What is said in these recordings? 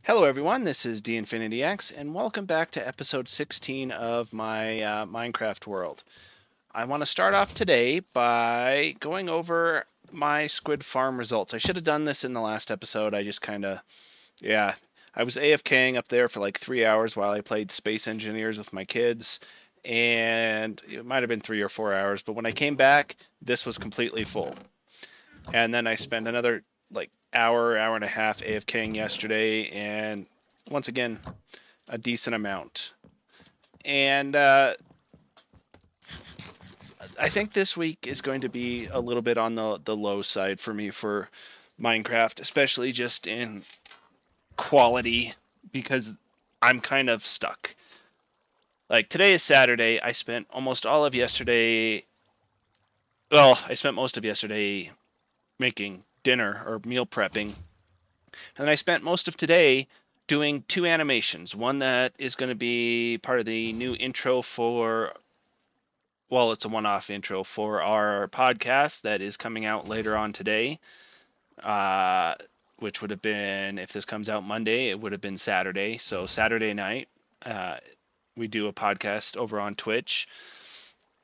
Hello everyone, this is DInfinityX, and welcome back to episode 16 of my Minecraft world. I want to start off today by going over my squid farm results. I should have done this in the last episode. I just I was AFKing up there for like 3 hours while I played Space Engineers with my kids, and it might have been 3 or 4 hours, but when I came back, this was completely full. And then I spent another like hour and a half AFKing yesterday, and once again, a decent amount. And I think this week is going to be a little bit on the low side for me for Minecraft, especially just in quality, because I'm kind of stuck. Like today is Saturday. I spent almost all of yesterday. Well, I spent most of yesterday making dinner or meal prepping. And I spent most of today doing two animations. One that is going to be part of the new intro for, well, it's a one-off intro for our podcast that is coming out later on today, which would have been, if this comes out Monday, it would have been Saturday. So Saturday night, we do a podcast over on Twitch.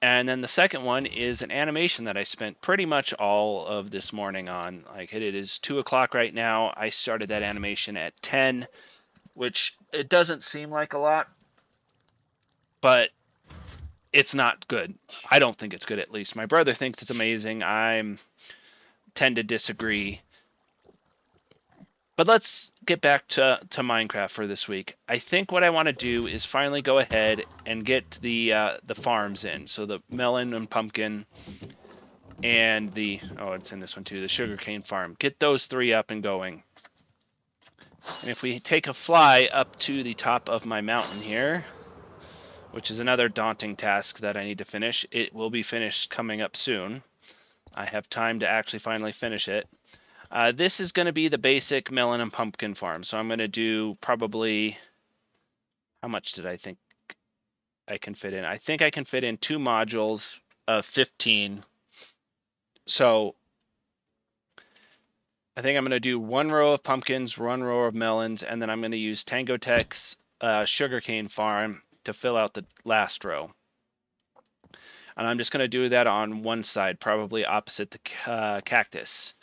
And then the second one is an animation that I spent pretty much all of this morning on. Like it is 2 o'clock right now. I started that animation at 10, which it doesn't seem like a lot, but it's not good. I don't think it's good, at least. My brother thinks it's amazing. I tend to disagree. But let's get back to Minecraft for this week. I think what I want to do is finally go ahead and get the farms in. So the melon and pumpkin and it's in this one too, the sugarcane farm. Get those three up and going. And if we take a fly up to the top of my mountain here, which is another daunting task that I need to finish, it will be finished coming up soon. I have time to actually finally finish it. This is going to be the basic melon and pumpkin farm. So I'm going to do probably, how much did I think I can fit in? I think I can fit in 2 modules of 15. So I think I'm going to do 1 row of pumpkins, 1 row of melons, and then I'm going to use Tango Tech's sugarcane farm to fill out the last row. And I'm just going to do that on one side, probably opposite the cactus.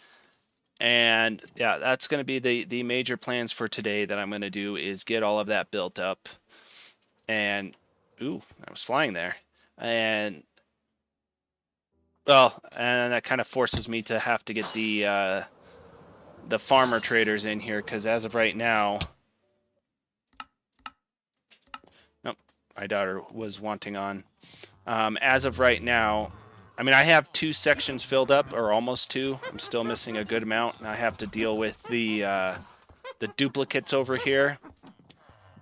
And yeah, that's going to be the major plans for today that I'm going to do is get all of that built up. And, ooh, I was flying there. And, well, and that kind of forces me to have to get the farmer traders in here, because as of right now, nope, my daughter was wanting on. As of right now, I mean, I have 2 sections filled up, or almost 2. I'm still missing a good amount, and I have to deal with the duplicates over here.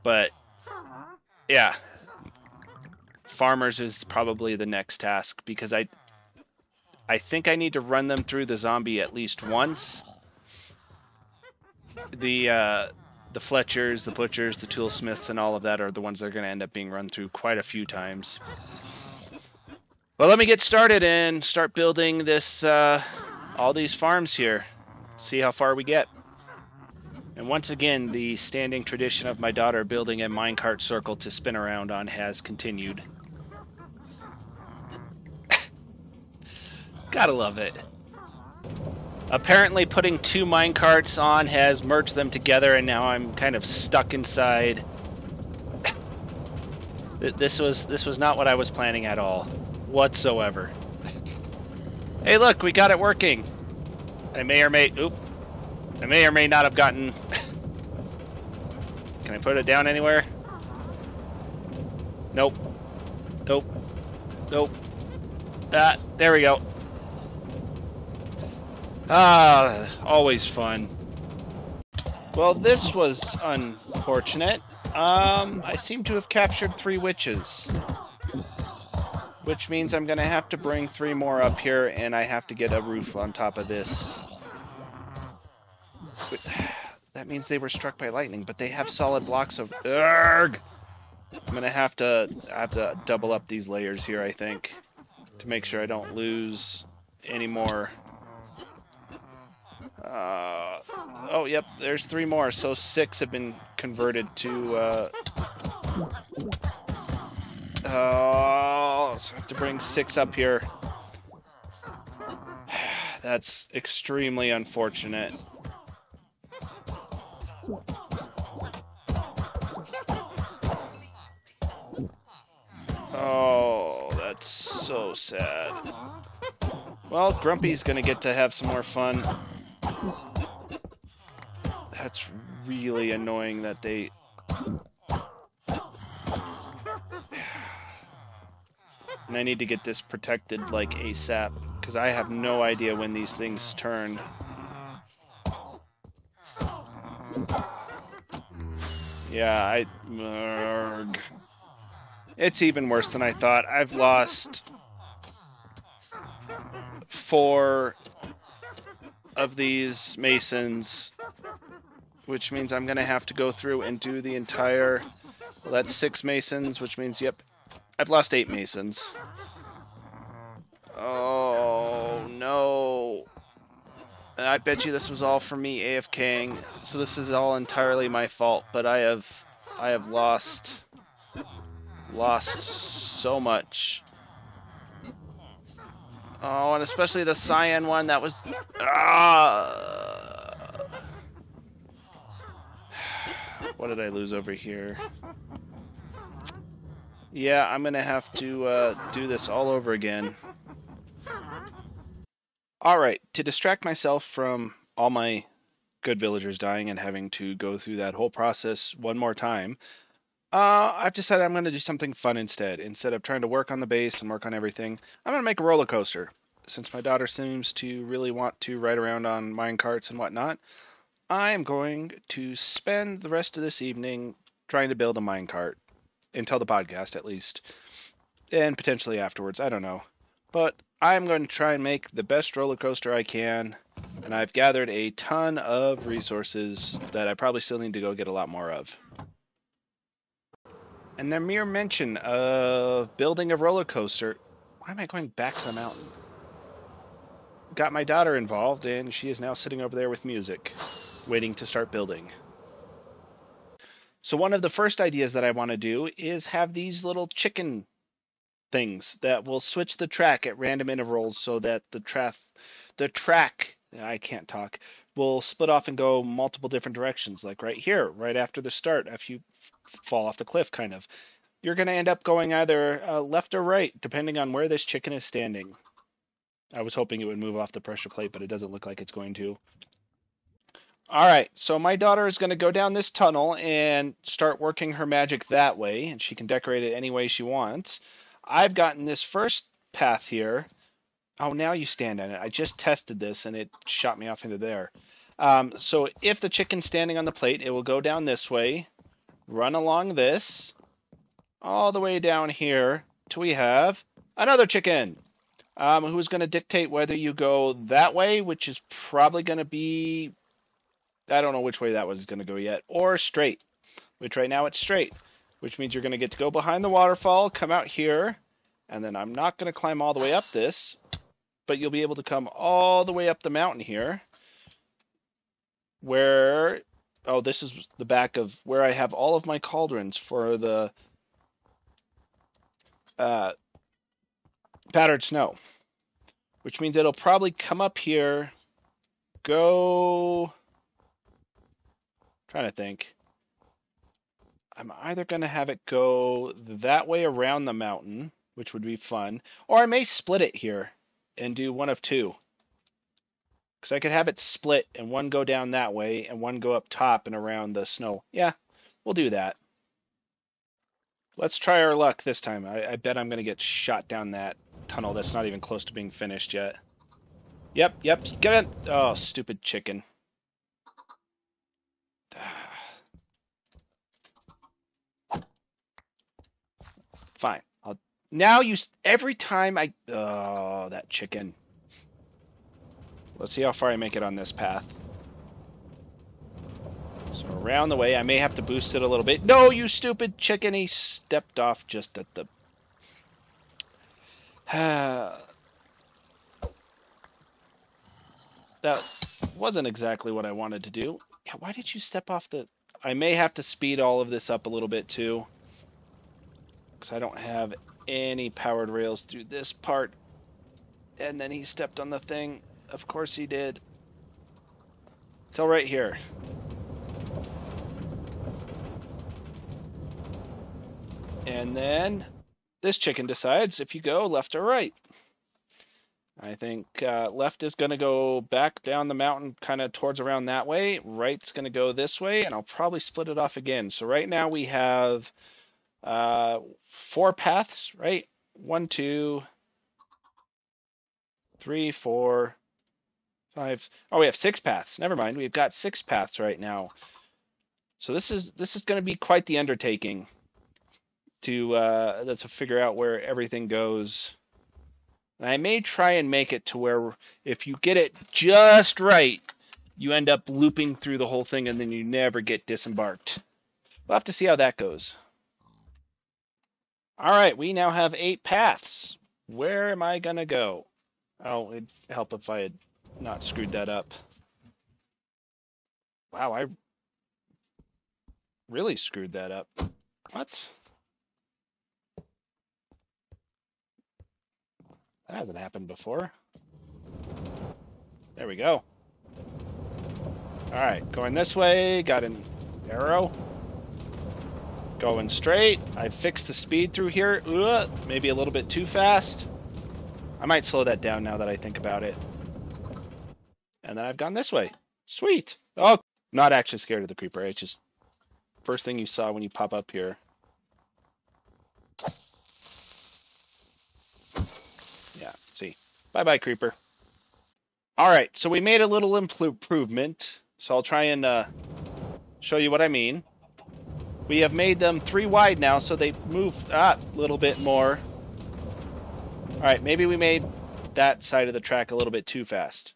But yeah, farmers is probably the next task, because I think I need to run them through the zombie at least once. The Fletchers, the butchers, the toolsmiths, and all of that are the ones that are going to end up being run through quite a few times. Well, let me get started and start building this, all these farms here. See how far we get. And once again, the standing tradition of my daughter building a minecart circle to spin around on has continued. Gotta love it. Apparently putting 2 minecarts on has merged them together, and now I'm kind of stuck inside. This was not what I was planning at all. Whatsoever. Hey, look, we got it working. I may or may not have gotten. Can I put it down anywhere? Nope. Nope. Nope. Ah, there we go. Ah, always fun. Well, this was unfortunate. I seem to have captured 3 witches, which means I'm gonna have to bring 3 more up here, and I have to get a roof on top of this. But that means they were struck by lightning, but they have solid blocks of. Urgh! I'm gonna have to double up these layers here, I think, to make sure I don't lose any more Oh, yep, there's 3 more, so 6 have been converted to, oh, so I have to bring 6 up here. That's extremely unfortunate. Oh, that's so sad. Well, Grumpy's gonna get to have some more fun. That's really annoying that they... And I need to get this protected, like, ASAP, because I have no idea when these things turn. Yeah, it's even worse than I thought. I've lost 4 of these masons, which means I'm going to have to go through and do the entire... Well, that's 6 masons, which means, yep, I've lost 8 masons. Oh, no. And I bet you this was all for me AFKing, so this is all entirely my fault, but I have lost so much. Oh, and especially the cyan one, that was... What did I lose over here? Yeah, I'm gonna have to do this all over again. Alright, to distract myself from all my good villagers dying and having to go through that whole process one more time, I've decided I'm going to do something fun instead. Instead of trying to work on the base and work on everything, I'm going to make a roller coaster. Since my daughter seems to really want to ride around on minecarts and whatnot, I am going to spend the rest of this evening trying to build a minecart. Until the podcast, at least. And potentially afterwards, I don't know. But I'm going to try and make the best roller coaster I can, and I've gathered a ton of resources that I probably still need to go get a lot more of. And the mere mention of building a roller coaster... Why am I going back to the mountain? Got my daughter involved, and she is now sitting over there with music, waiting to start building. So one of the first ideas that I want to do is have these little chicken things that will switch the track at random intervals so that the track, I can't talk, will split off and go multiple different directions. Like right here, right after the start, if you fall off the cliff, kind of. You're going to end up going either left or right, depending on where this chicken is standing. I was hoping it would move off the pressure plate, but it doesn't look like it's going to. Alright, so my daughter is going to go down this tunnel and start working her magic that way, and she can decorate it any way she wants. I've gotten this first path here. Oh, now you stand on it. I just tested this, and it shot me off into there. So if the chicken's standing on the plate, it will go down this way, run along this, all the way down here, till we have another chicken, who's going to dictate whether you go that way, which is probably going to be... I don't know which way that was going to go yet, or straight, which right now it's straight, which means you're going to get to go behind the waterfall, come out here, and then I'm not going to climb all the way up this, but you'll be able to come all the way up the mountain here, where, oh, this is the back of where I have all of my cauldrons for the powdered snow, which means it'll probably come up here, go... Trying to think. I'm either going to have it go that way around the mountain, which would be fun, or I may split it here and do one of two. Because I could have it split and one go down that way and one go up top and around the snow. Yeah, we'll do that. Let's try our luck this time. I bet I'm going to get shot down that tunnel that's not even close to being finished yet. Yep, get it. Oh, stupid chicken. Fine. Now you... Every time I... Oh, that chicken. Let's see how far I make it on this path. So around the way, I may have to boost it a little bit. No, you stupid chicken! He stepped off just at the... that wasn't exactly what I wanted to do. Yeah, why did you step off the... I may have to speed all of this up a little bit too, because I don't have any powered rails through this part. And then he stepped on the thing. Of course he did. Till right here. And then this chicken decides if you go left or right. I think left is going to go back down the mountain kind of towards around that way. Right's going to go this way, and I'll probably split it off again. So right now we have 4 paths, right? 1, 2, 3, 4, 5. Oh, we have 6 paths. Never mind. We've got 6 paths right now. So this is going to be quite the undertaking to figure out where everything goes. And I may try and make it to where if you get it just right, you end up looping through the whole thing and then you never get disembarked. We'll have to see how that goes. All right, we now have 8 paths. Where am I going to go? Oh, it'd help if I had not screwed that up. Wow, I really screwed that up. What? That hasn't happened before. There we go. Alright, going this way. Got an arrow. Going straight. I fixed the speed through here. Maybe a little bit too fast. I might slow that down now that I think about it. And then I've gone this way. Sweet. Oh, not actually scared of the creeper. It's just first thing you saw when you pop up here. Yeah, see. Bye-bye, creeper. All right, so we made a little improvement. So I'll try and show you what I mean. We have made them 3 wide now, so they move a little bit more. All right, maybe we made that side of the track a little bit too fast.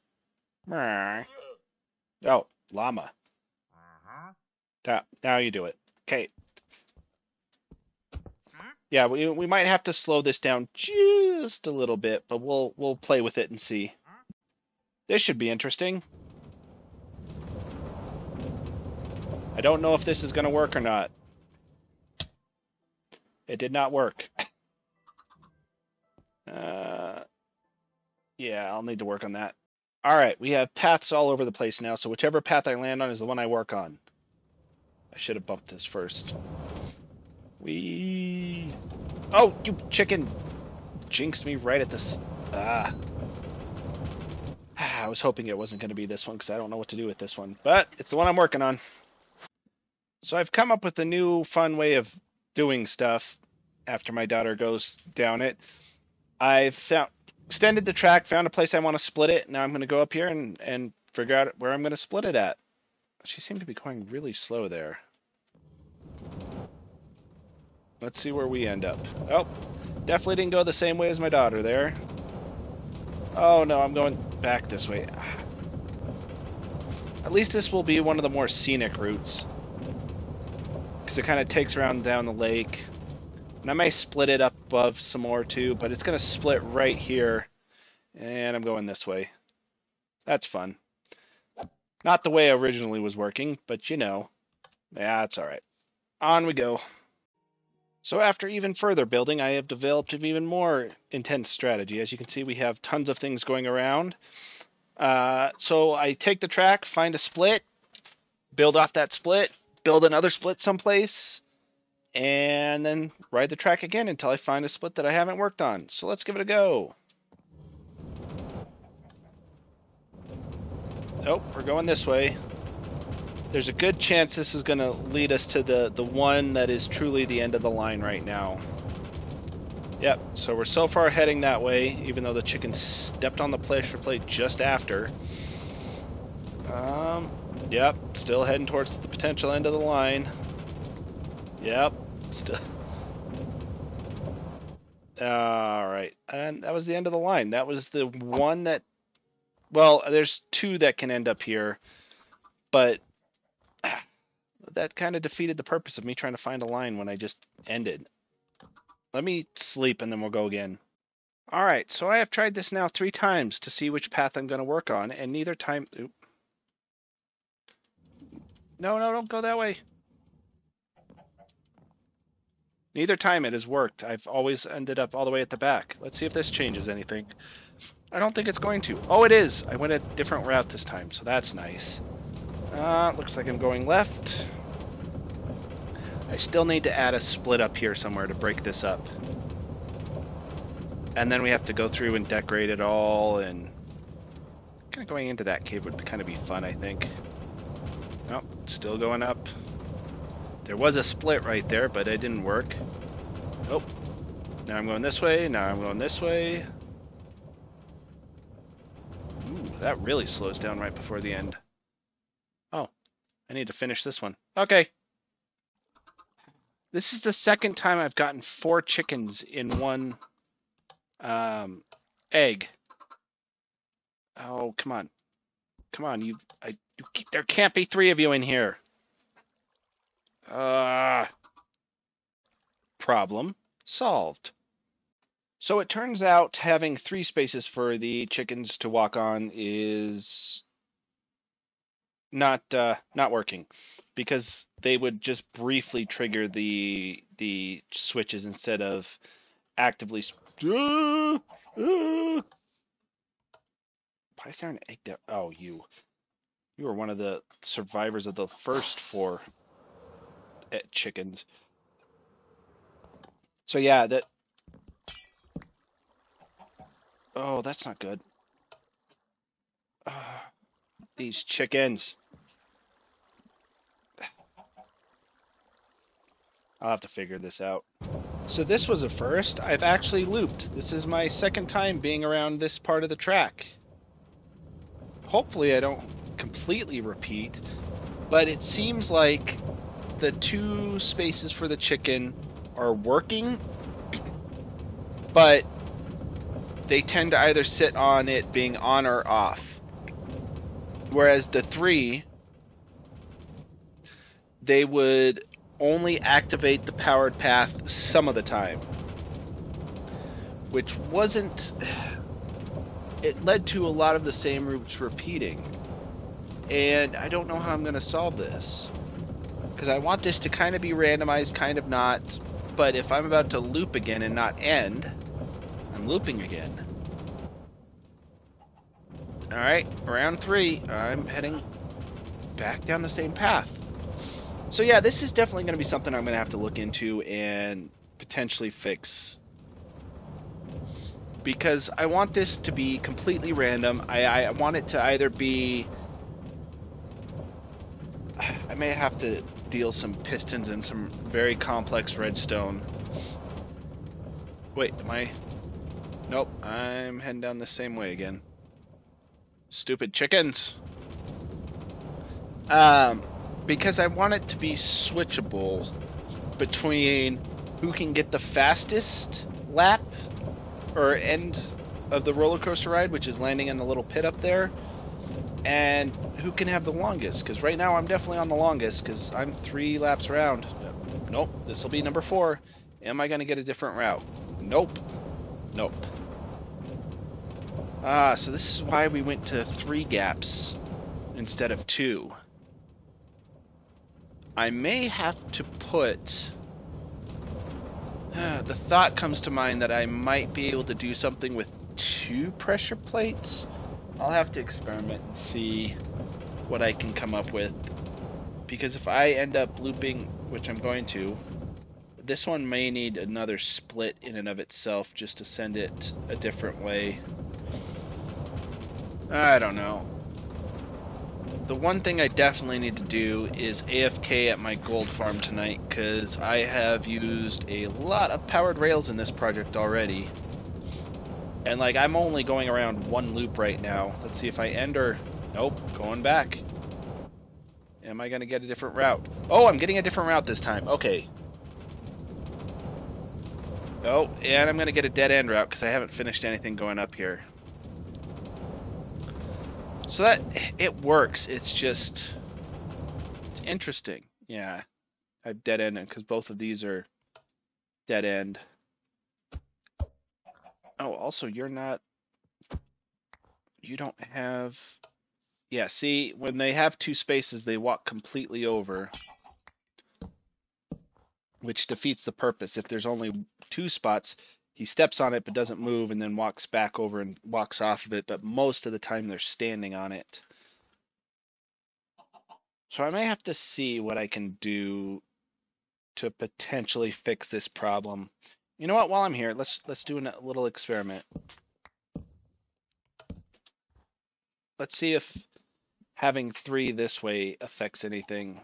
Oh, llama. Now you do it. Okay. Yeah, we might have to slow this down just a little bit, but we'll play with it and see. This should be interesting. I don't know if this is going to work or not. It did not work. Yeah, I'll need to work on that. All right, we have paths all over the place now, so whichever path I land on is the one I work on. I should have bumped this first. Oh, you chicken! Jinxed me right at this. I was hoping it wasn't going to be this one because I don't know what to do with this one, but it's the one I'm working on. So I've come up with a new fun way of doing stuff after my daughter goes down it. I've extended the track, found a place I want to split it. Now I'm going to go up here and figure out where I'm going to split it at. She seemed to be going really slow there. Let's see where we end up. Oh, definitely didn't go the same way as my daughter there. Oh no, I'm going back this way. At least this will be one of the more scenic routes. Because it kind of takes around down the lake. And I may split it up above some more too, but it's going to split right here. And I'm going this way. That's fun. Not the way I originally was working, but you know. Yeah, it's alright. On we go. So after even further building, I have developed an even more intense strategy. As you can see, we have tons of things going around. So I take the track, find a split, build off that split, build another split someplace, and then ride the track again until I find a split that I haven't worked on. So let's give it a go. Oh, we're going this way. There's a good chance this is going to lead us to the one that is truly the end of the line right now. Yep, so we're so far heading that way, even though the chicken stepped on the pressure plate just after. Yep, still heading towards the potential end of the line. Yep, still. Alright, and that was the end of the line. That was the one that... Well, there's 2 that can end up here, but that kind of defeated the purpose of me trying to find a line when I just ended. Let me sleep and then we'll go again. All right, so I have tried this now 3 times to see which path I'm going to work on, and neither time... Oop. No, don't go that way. Neither time it has worked. I've always ended up all the way at the back. Let's see if this changes anything. I don't think it's going to. Oh, it is. I went a different route this time, so that's nice. Looks like I'm going left. I still need to add a split up here somewhere to break this up. And then we have to go through and decorate it all, and kind of going into that cave would kind of be fun, I think. Oh, still going up. There was a split right there, but it didn't work. Oh, now I'm going this way, now I'm going this way. Ooh, that really slows down right before the end. Oh, I need to finish this one. Okay. This is the second time I've gotten 4 chickens in one egg. Oh, come on. Come on, there can't be 3 of you in here. Problem solved. So it turns out having 3 spaces for the chickens to walk on is not working, because they would just briefly trigger the switches instead of actively. Why is there an egg there? Oh, you were one of the survivors of the first 4 chickens. So yeah, that. Oh, that's not good. These chickens. I'll have to figure this out. So this was a first. I've actually looped. This is my second time being around this part of the track. Hopefully I don't completely repeat, but it seems like the 2 spaces for the chicken are working, but they tend to either sit on it being on or off. Whereas the 3, they would only activate the powered path some of the time, which wasn't... It led to a lot of the same routes repeating, and I don't know how I'm going to solve this, because I want this to kind of be randomized, kind of not, but if I'm about to loop again and not end, I'm looping again. Alright, round 3, I'm heading back down the same path. So yeah, this is definitely going to be something I'm going to have to look into and potentially fix, because I want this to be completely random. I want it to either be... I may have to deal some pistons and some very complex redstone. Wait, am I... Nope, I'm heading down the same way again. Stupid chickens! Because I want it to be switchable between who can get the fastest lap or end of the roller coaster ride, which is landing in the little pit up there, and who can have the longest, because right now I'm definitely on the longest, because I'm 3 laps around. Nope, this will be number 4. Am I going to get a different route? Nope. Nope. So this is why we went to 3 gaps instead of 2. I may have to put... the thought comes to mind that I might be able to do something with 2 pressure plates. I'll have to experiment and see what I can come up with, because if I end up looping, which I'm going to, this one may need another split in and of itself just to send it a different way. I don't know. The one thing I definitely need to do is AFK at my gold farm tonight, because I have used a lot of powered rails in this project already. And like, I'm only going around 1 loop right now. Let's see if I end or... Nope, going back. Am I going to get a different route? Oh, I'm getting a different route this time. Okay. Oh, and I'm going to get a dead end route because I haven't finished anything going up here. So that, it works. It's just, it's interesting. Yeah, I've dead ended because both of these are dead end. Oh, also, you don't have, yeah, see, when they have two spaces, they walk completely over, which defeats the purpose. If there's only two spots, he steps on it but doesn't move and then walks back over and walks off of it, but most of the time they're standing on it. So I may have to see what I can do to potentially fix this problem. You know what? While I'm here, let's do a little experiment. Let's see if having three this way affects anything.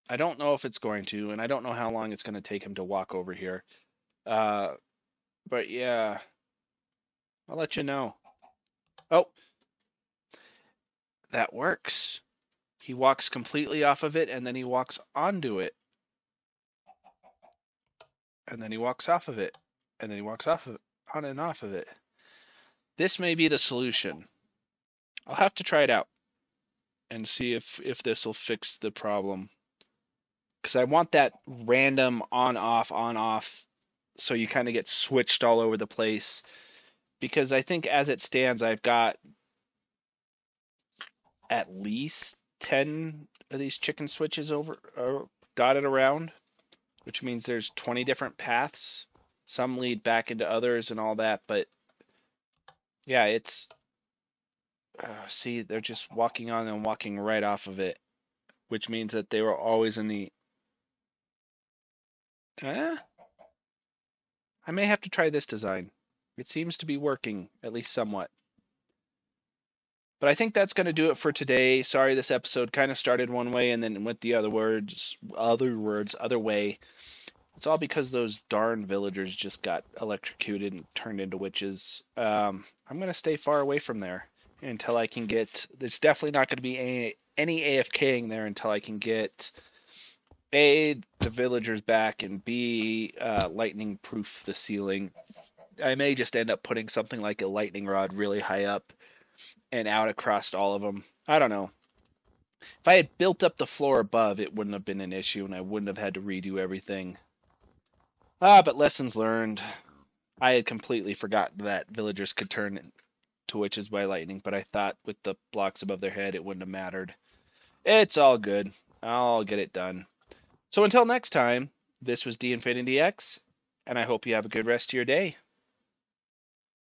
I don't know if it's going to, and I don't know how long it's going to take him to walk over here. Uh, but yeah, I'll let you know. Oh, that works. He walks completely off of it, and then he walks onto it, and then he walks off of it, and then he walks off of it, on and off of it. This may be the solution. I'll have to try it out and see if this will fix the problem. Because I want that random on off, so you kind of get switched all over the place. Because I think as it stands, I've got at least 10 of these chicken switches over dotted around, which means there's 20 different paths. Some lead back into others and all that, but yeah, it's see, they're just walking on and walking right off of it, which means that they were always in the eh? I may have to try this design. It seems to be working, at least somewhat. But I think that's going to do it for today. Sorry, this episode kind of started one way and then went the other way. It's all because those darn villagers just got electrocuted and turned into witches. I'm going to stay far away from there until I can get. There's definitely not going to be any AFKing there until I can get A, the villagers back, and B, lightning proof the ceiling. I may just end up putting something like a lightning rod really high up and out across all of them. I don't know. If I had built up the floor above, it wouldn't have been an issue and I wouldn't have had to redo everything. But lessons learned. I had completely forgotten that villagers could turn to witches by lightning, but I thought with the blocks above their head it wouldn't have mattered. It's all good. I'll get it done. So until next time, this was D Infinity X, and I hope you have a good rest of your day.